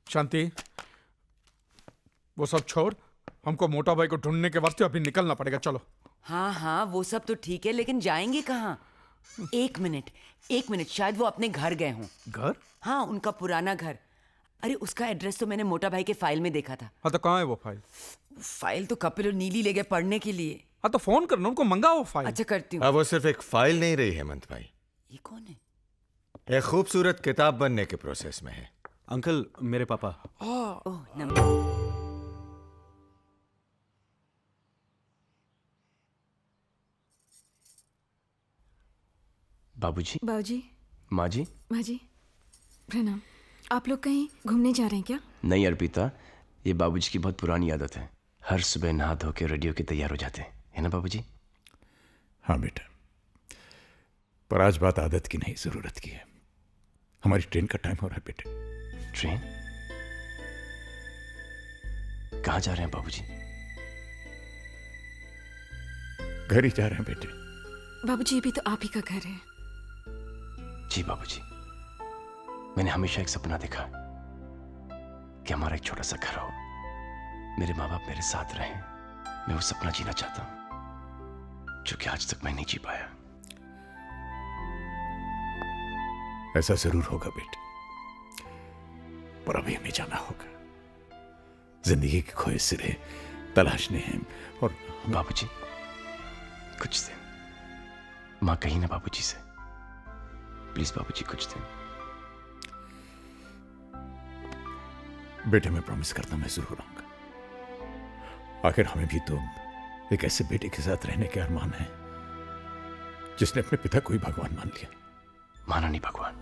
शांति, वो सब छोड़, हमको मोटा भाई को ढूंढने के वास्ते अभी निकलना पड़ेगा। चलो। हाँ हाँ वो सब तो ठीक है, लेकिन जाएंगे कहाँ? एक मिनट, शायद वो अपने घर गए हों। घर? हाँ, उनका पुराना घर। अरे उसका एड्रेस तो मैंने मोटा भाई के फाइल में देखा था। हाँ तो कहाँ है वो फाइल? फाइल तो कपिल और नीली ले गए पढ़ने के लिए। हाँ तो फोन करना, उनको मंगाओ वो फाइल। अच्छा करती हूँ। अब वो सिर्फ एक फाइल नहीं रही हेमंत भाई, ये कौन है? एक खूबसूरत किताब बनने के प्रोसेस में है। अंकल, मेरे पापा। ओह नमस्ते। बाबूजी, बाबूजी, माँ जी। माँ जी, प्रणाम। आप लोग कहीं घूमने जा रहे हैं क्या? नहीं अर्पिता, ये बाबूजी की बहुत पुरानी आदत है। हर सुबह नहा धो के रेडियो के तैयार हो जाते हैं, है ना बाबूजी? हाँ बेटा, पर आज बात आदत की नहीं, जरूरत की है। हमारी ट्रेन का टाइम हो रहा है बेटे। ट्रेन? कहाँ जा रहे हैं बाबूजी? घर ही जा रहे हैं बेटे। बाबूजी, ये भी तो आप ही का घर है। जी बाबूजी, मैंने हमेशा एक सपना देखा कि हमारा एक छोटा सा घर हो, मेरे माँ बाप मेरे साथ रहें। मैं वो सपना जीना चाहता हूं जो कि आज तक मैं नहीं जी पाया। ऐसा जरूर होगा बेटे, पर अभी हमें जाना होगा। जिंदगी के खोए सिरे तलाशने हैं। और बाबूजी कुछ दिन माँ कही ना बाबूजी से, प्लीज बाबूजी कुछ दिन। बेटे मैं प्रॉमिस करता हूं, मैं जरूर आऊंगा। आखिर हमें भी तो एक ऐसे बेटे के साथ रहने के अरमान है जिसने अपने पिता को ही भगवान मान लिया। माना नहीं भगवान,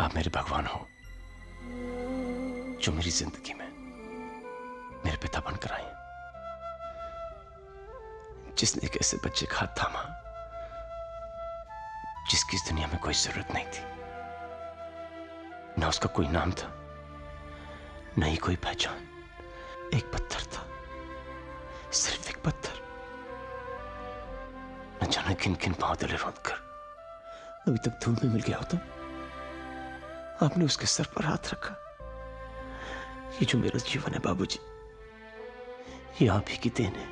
आप मेरे भगवान हो जो मेरी जिंदगी में मेरे पिता बनकर आए, जिसने एक ऐसे बच्चे का हाथ थामा जिसकी इस दुनिया में कोई जरूरत नहीं थी। ना उसका कोई नाम था, न ही कोई पहचान। एक पत्थर था, सिर्फ एक पत्थर। न जाने किन किन बादल रोंद कर अभी तक धूल में मिल गया होता। आपने उसके सर पर हाथ रखा। ये जो मेरा जीवन है बाबूजी, ये आप ही की देन है।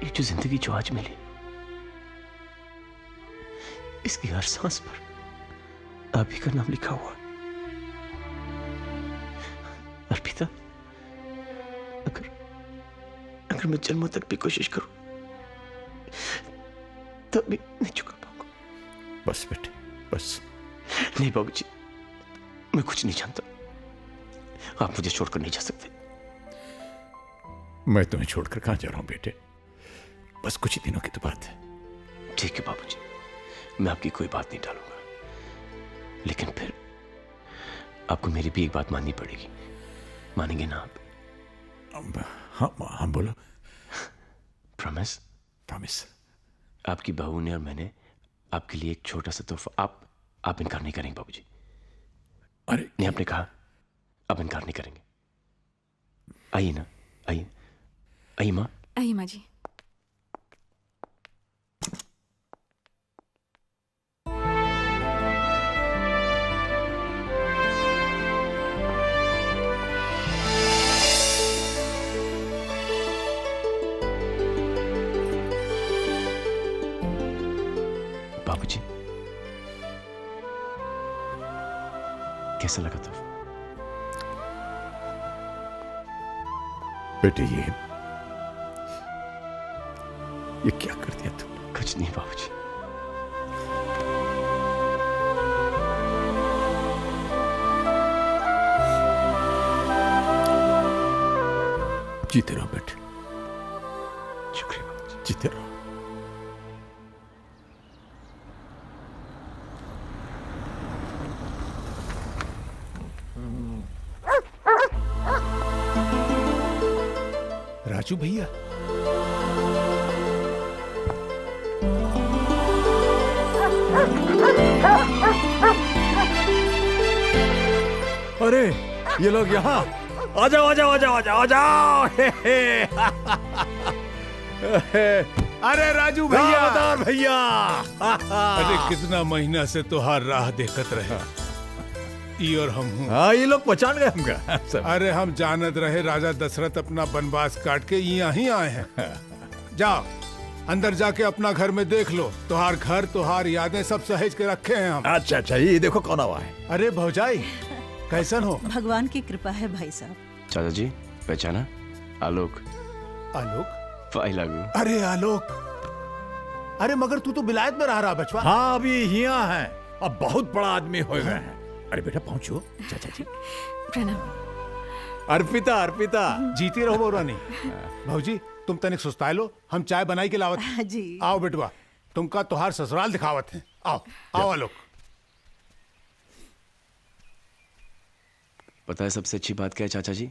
ये जो जिंदगी जो आज मिली, इसकी हर सांस पर आप ही का नाम लिखा हुआ। अर्पिता, अगर मैं जन्मों तक भी कोशिश करूं तब भी नहीं चुका पाऊंगा। बस बेटे बस। नहीं बाबूजी, मैं कुछ नहीं जानता। आप मुझे छोड़कर नहीं जा सकते। मैं तुम्हें छोड़कर कहां जा रहा हूं बेटे, बस कुछ ही दिनों की तो बात है। ठीक है बाबूजी, मैं आपकी कोई बात नहीं टालूंगा, लेकिन फिर आपको मेरी भी एक बात माननी पड़ेगी। मानेंगे ना आप? हाँ बोलो। प्रॉमिस? प्रॉमिस। आपकी बहू ने और मैंने आपके लिए एक छोटा सा तोहफा। आप इनकार नहीं करेंगे बाबूजी? अरे नहीं, आपने कहा आप इनकार नहीं करेंगे। आइए ना, आइए आइए माँ। आइए माँ जी। बाबूजी कैसा लगा तोहफा? बेटे ये क्या कर दिया तुमने? कुछ नहीं बाबूजी। जीते रहो बेटे, शुक्रिया बाबूजी। जीते रहो। राजू भैया, अरे ये लोग यहाँ आ जाओ आ जाओ आ जाओ आ जाओ आ जाओ। अरे राजू भैया, भैया अरे कितना महीना से तुहार राह देखत रहे। ई और हम हूँ। हाँ ये लोग पहचान गए हमका सब। अरे हम जानत रहे राजा दशरथ अपना वनवास काट के यहाँ ही आए हैं। जाओ अंदर जाके अपना घर में देख लो, तुहार घर तुहार यादें सब सहेज के रखे हैं हम। अच्छा अच्छा, ये देखो कौन आवा है। अरे भौजाई कैसन हो? भगवान की कृपा है भाई साहब। चाचा जी पहचाना? आलोक। आलोक? वाई लागू। अरे आलोक, अरे मगर तू तो विलायत में रह रहा बचवा। हाँ अभी यहाँ है, अब बहुत बड़ा आदमी हो गए हैं। अरे बेटा पहुंचो। चाचा जी प्रणाम। अर्पिता अर्पिता जीती रहो बोरानी। भौजी तुम तनिक सुस्ताए लो, हम चाय बनाई के लावत हैं। जी। आओ बेटवा, तुमका तुहार ससुराल दिखावत हैं। आओ आओ आलोक। पता है सबसे अच्छी बात क्या है चाचा जी?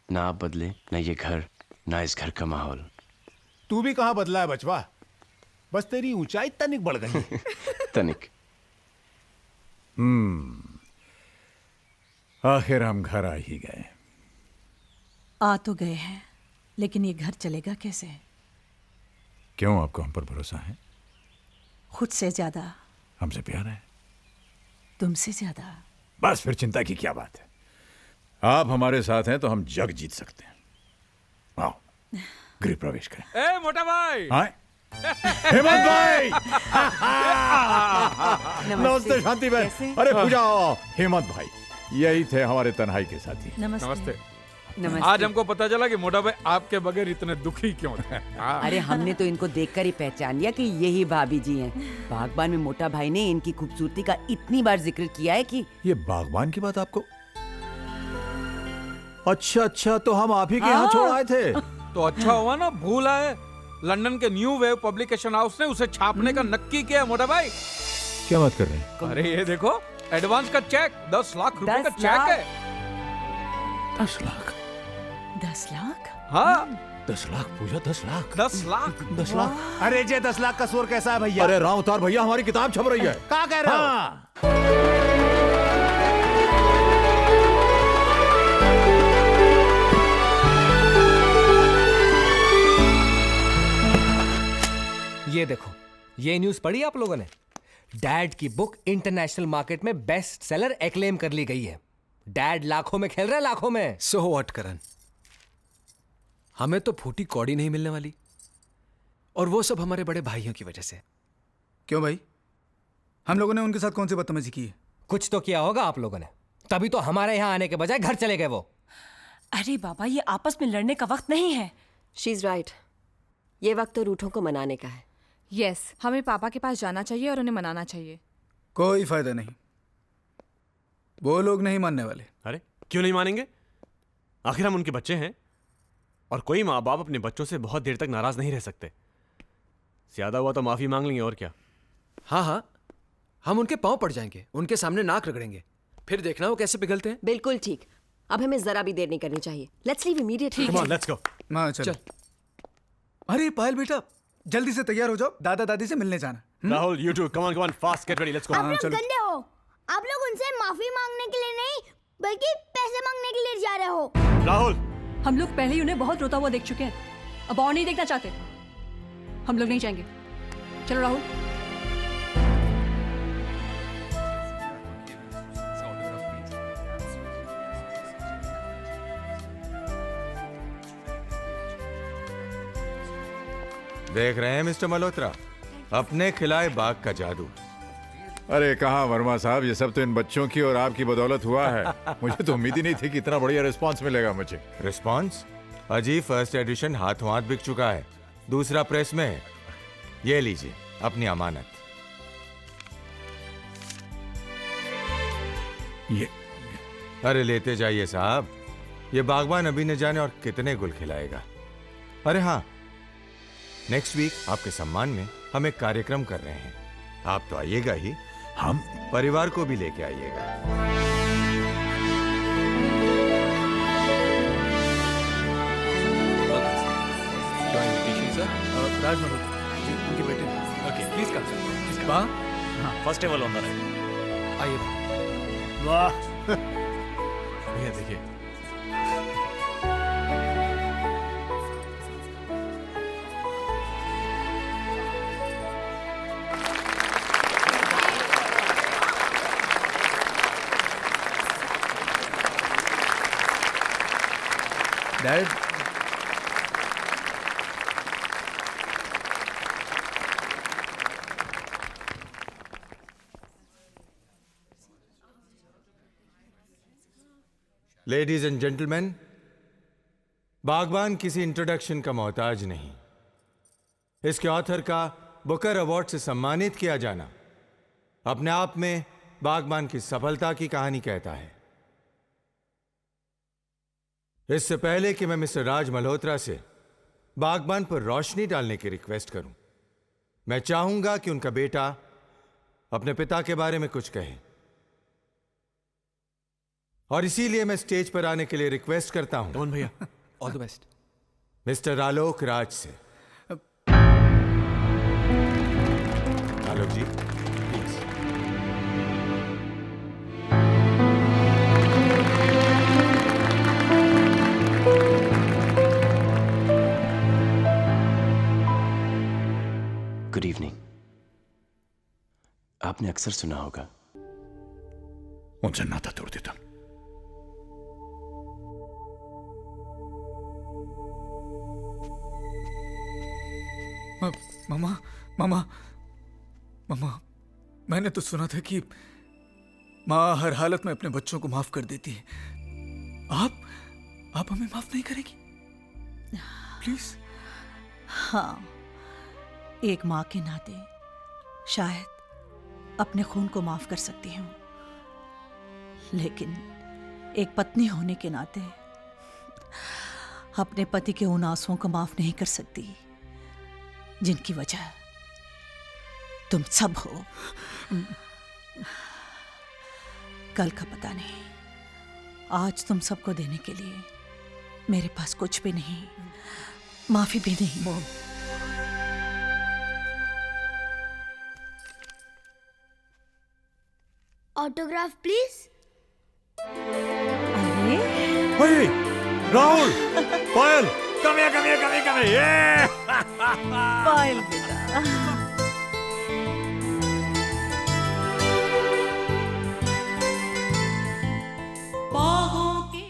ना आप बदले, ना ये घर, ना इस घर का माहौल। तू भी कहाँ बदला है बचवा, बस तेरी ऊंचाई तनिक बढ़ गई है। तनिक। आखिर हम घर आ ही गए। आ तो गए हैं, लेकिन ये घर चलेगा कैसे? क्यों आपको हम पर भरोसा है? खुद से ज्यादा, हमसे प्यार है? तुमसे ज्यादा। बस फिर चिंता की क्या बात है। आप हमारे साथ हैं तो हम जग जीत सकते हैं। आओ गृह प्रवेश करें। ए मोटा भाई, आए हेमंत भाई। नमस्ते शांति बहन। कैसे? अरे पूजा आओ। हेमंत भाई यही थे हमारे तन्हाई के साथी। नमस्ते। नमस्ते। नमस्ते। आज हमको पता चला कि मोटा भाई आपके बगैर इतने दुखी क्यों थे। हाँ। अरे हमने तो इनको देखकर ही पहचान लिया कि यही भाभी जी हैं। बागबान में मोटा भाई ने इनकी खूबसूरती का इतनी बार जिक्र किया है कि ये बागबान की बात आपको? अच्छा अच्छा, तो हम आप ही के यहाँ छोड़ आए थे। तो अच्छा हुआ ना, भूल आए। लंदन के न्यू वेव पब्लिकेशन हाउस ने उसे छापने का नक्की किया है मोटा भाई। क्या बात कर रहे हैं? अरे ये देखो, एडवांस का चेक 10 लाख रुपए का 10 चेक है। 10 लाख? 10 लाख? हाँ 10 लाख पूजा? 10 लाख? 10 लाख। 10 लाख? अरे जे 10 लाख का शोर कैसा है भैया? अरे राम अवतार भैया हमारी किताब छप रही है। क्या कह रहे हो? हाँ। ये देखो, ये न्यूज़ पढ़ी आप लोगों ने? डैड की बुक इंटरनेशनल मार्केट में बेस्ट सेलर एक्लेम कर ली गई है। डैड लाखों में खेल रहे हैं, लाखों में। सो व्हाट करण, हमें तो फूटी कौड़ी नहीं मिलने वाली, और वो सब हमारे बड़े भाइयों की वजह से। क्यों भाई, हम लोगों ने उनके साथ कौन सी बदतमीजी की है? कुछ तो किया होगा आप लोगों ने, तभी तो हमारे यहाँ आने के बजाय घर चले गए वो। अरे बाबा, ये आपस में लड़ने का वक्त नहीं है। शी इज राइट, ये वक्त तो रूठों को मनाने का है। यस, हमें पापा के पास जाना चाहिए और उन्हें मनाना चाहिए। कोई फायदा नहीं, वो लोग नहीं मानने वाले। अरे क्यों नहीं मानेंगे? आखिर हम उनके बच्चे हैं, और कोई माँ बाप अपने बच्चों से बहुत देर तक नाराज नहीं रह सकते। ज्यादा हुआ तो माफी मांग लेंगे, और क्या। हाँ हाँ, हम उनके पांव पड़ जाएंगे, उनके सामने नाक रगड़ेंगे, फिर देखना वो कैसे पिघलते हैं। बिल्कुल ठीक, अब हमें जरा भी देर नहीं करनी चाहिए। Let's leave immediately. Come on, let's go. माँ चल। अरे पायल बेटा, जल्दी से तैयार हो जाओ, दादा दादी से मिलने जाना। Rahul, you too, come on, fast, get ready, let's go. आप लोग गंदे हो। आप लोग उनसे माफी मांगने के लिए नहीं, बल्कि पैसे मांगने के लिए जा रहे हो। राहुल, हम लोग पहले ही उन्हें बहुत रोता हुआ देख चुके हैं, अब और नहीं देखना चाहते। हम लोग नहीं जाएंगे। चलो राहुल। देख रहे हैं मिस्टर मल्होत्रा, अपने खिलाए बाग का जादू। अरे कहाँ वर्मा साहब, ये सब तो इन बच्चों की और आपकी बदौलत हुआ है। मुझे तो उम्मीद ही नहीं थी कि इतना बढ़िया रिस्पांस मिलेगा मुझे। रिस्पांस? अजी फर्स्ट एडिशन हाथों हाथ बिक चुका है, दूसरा प्रेस में है। ये लीजिए अपनी अमानत। ये अरे लेते जाइए साहब, ये बागबान अभी न जाने और कितने गुल खिलाएगा। अरे हाँ, नेक्स्ट वीक आपके सम्मान में हम एक कार्यक्रम कर रहे हैं। आप तो आइएगा ही, हम परिवार को भी लेके आइएगा। राज मल्होत्रा जी, उनके बेटे। Okay, please come sir. वाह, first table on the right. आइए। वाह, भैया देखिए। डैड लेडीज एंड जेंटलमैन, बागबान किसी इंट्रोडक्शन का मोहताज नहीं। इसके ऑथर का बुकर अवार्ड से सम्मानित किया जाना अपने आप में बागबान की सफलता की कहानी कहता है। इससे पहले कि मैं मिस्टर राज मल्होत्रा से बागबान पर रोशनी डालने की रिक्वेस्ट करूं, मैं चाहूंगा कि उनका बेटा अपने पिता के बारे में कुछ कहे, और इसीलिए मैं स्टेज पर आने के लिए रिक्वेस्ट करता हूं कौन भैया, all the best, mister Alok Raj से। आलोक जी प्लीज। Good evening. आपने अक्सर सुना होगा, उनसे नाता तोड़ देता। मामा मामा मामा, मैंने तो सुना था कि माँ हर हालत में अपने बच्चों को माफ कर देती है। आप हमें माफ नहीं करेगी प्लीज? हाँ, एक माँ के नाते शायद अपने खून को माफ कर सकती हूँ, लेकिन एक पत्नी होने के नाते अपने पति के उन आंसुओं को माफ नहीं कर सकती जिनकी वजह तुम सब हो। कल का पता नहीं, आज तुम सबको देने के लिए मेरे पास कुछ भी नहीं, माफी भी नहीं। Autograph please. Hey, Rahul, Payal, come here, come here, come here, come here, yeah! पायल बेटा,